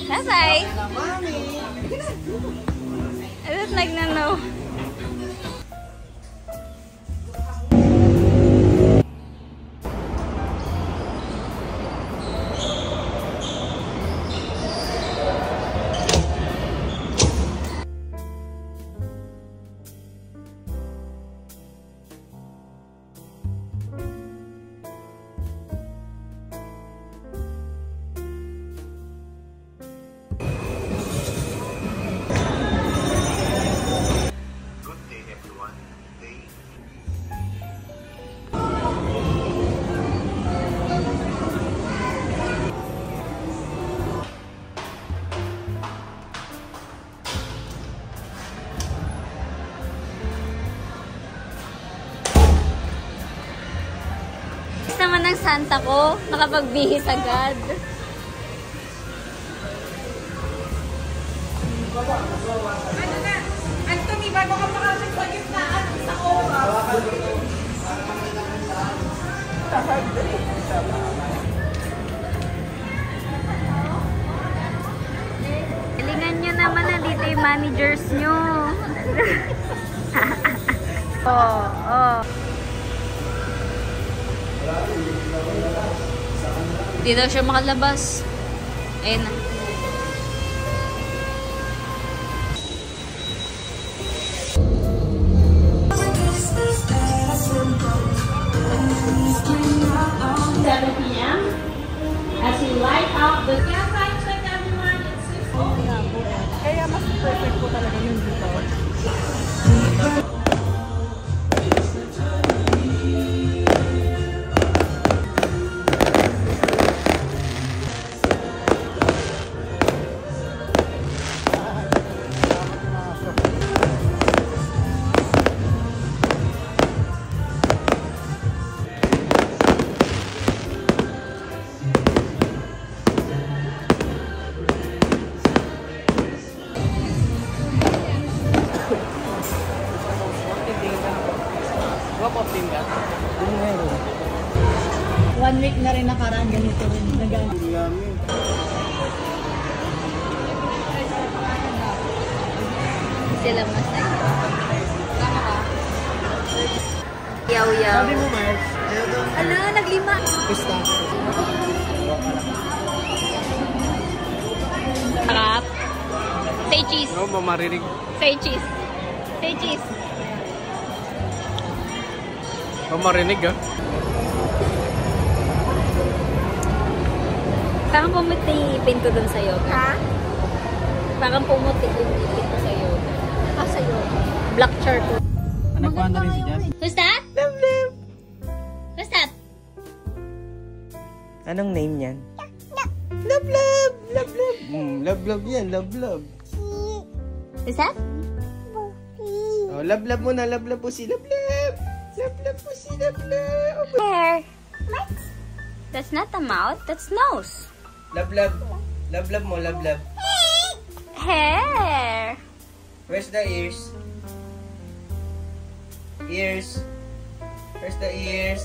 Bye-bye. I don't like na no. Naman ng Santa ko, nakapagbihis agad. Ano na? Anthony, bago ka makasig sa gitnaan sa oras. Galingan nyo naman na dito yung managers nyo. Oh. Hindi daw siya makalabas. Ayun na. PM as you light up the campfire check everyone. Kaya mas perfect po talaga yun dito. One week na rin nakaraan ganito rin. Sila masaya. Yaw-yaw. Sabi mo, Mars? Ala, naglima. Pista. Sarap. Say cheese. No, mamarinig. Say cheese. Say cheese. Mamarinig, ah. Parang pumuti yung ipin ko dun sa yoga. Ha? Parang pumuti yung ipin ko sa yoga. Ah, sa yoga. Black charcoal. Nagkuhan na rin si Jazz. Who's that? Love, love. Who's that? Anong name niyan? Love, love. Love, love. Love, love yan. Love, love. Who's that? Oh, love, love muna. Love, love po si Love, love. Love, love po si Love, love. Hair. What? That's not a mouth. That's nose. Love, love. Love, love mo. Love, love. Hair. Where's the ears? Ears. Where's the ears?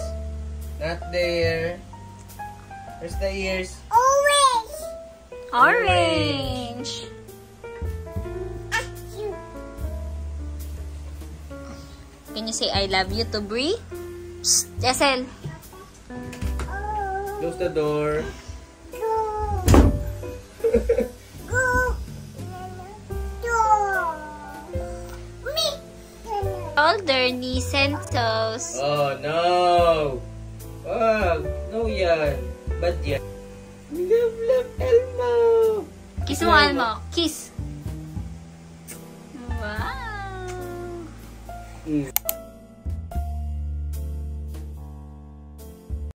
Not there. Where's the ears? Orange. Can you say I love you to Brie? Shh, Jessel. Close the door. All their knees and toes. Oh no! Wag! No yan! Bad yan! Love, love, Elmo! Kiss mo, Almo. Kiss. Wow.